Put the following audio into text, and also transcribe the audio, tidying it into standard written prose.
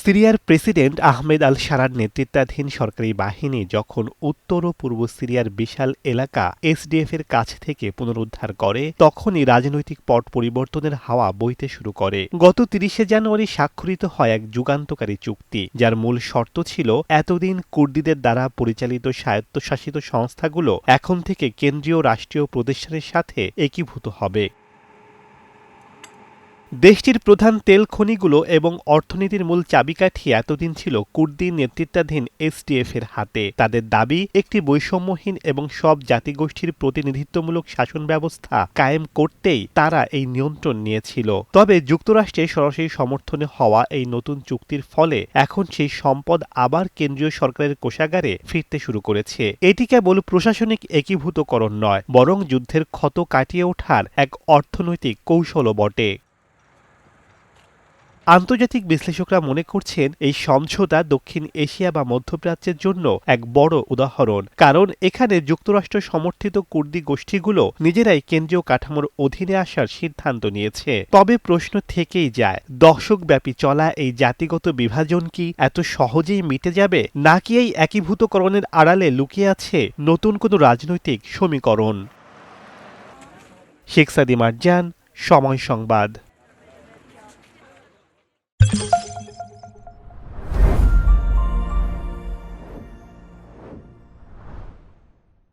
সিরিয়ার প্রেসিডেন্ট আহমেদ আল সারার নেতৃত্বাধীন সরকারি বাহিনী যখন উত্তর ও পূর্ব সিরিয়ার বিশাল এলাকা এসডিএফ এর কাছ থেকে পুনরুদ্ধার করে, তখনই রাজনৈতিক পট পরিবর্তনের হাওয়া বইতে শুরু করে। গত ৩০শে জানুয়ারি স্বাক্ষরিত হয় এক যুগান্তকারী চুক্তি, যার মূল শর্ত ছিল এতদিন কুর্দিদের দ্বারা পরিচালিত স্বায়ত্তশাসিত সংস্থাগুলো এখন থেকে কেন্দ্রীয় রাষ্ট্রীয় প্রতিষ্ঠানের সাথে একীভূত হবে। দেশটির প্রধান তেল খনিগুলো এবং অর্থনীতির মূল চাবিকাঠি এতদিন ছিল কুর্দি নেতৃত্বাধীন এসডিএফ এর হাতে। তাদের দাবি, একটি বৈষম্যহীন এবং সব জাতিগোষ্ঠীর প্রতিনিধিত্বমূলক শাসন ব্যবস্থা কায়েম করতেই তারা এই নিয়ন্ত্রণ নিয়েছিল। তবে যুক্তরাষ্ট্রের সরাসরি সমর্থনে হওয়া এই নতুন চুক্তির ফলে এখন সেই সম্পদ আবার কেন্দ্রীয় সরকারের কোষাগারে ফিরতে শুরু করেছে। এটি কেবল প্রশাসনিক একীভূতকরণ নয়, বরং যুদ্ধের ক্ষত কাটিয়ে ওঠার এক অর্থনৈতিক কৌশলও বটে। আন্তর্জাতিক বিশ্লেষকরা মনে করছেন, এই সমঝোতা দক্ষিণ এশিয়া বা মধ্যপ্রাচ্যের জন্য এক বড় উদাহরণ, কারণ এখানে যুক্তরাষ্ট্র সমর্থিত কুর্দি গোষ্ঠীগুলো নিজেরাই কেন্দ্রীয় কাঠামোর অধীনে আসার সিদ্ধান্ত নিয়েছে। তবে প্রশ্ন থেকেই যায়, দশকব্যাপী চলা এই জাতিগত বিভাজন কি এত সহজেই মিটে যাবে, নাকি এই একীভূতকরণের আড়ালে লুকিয়ে আছে নতুন কোনো রাজনৈতিক সমীকরণ? শেখ সাদি মারজান, সময় সংবাদ।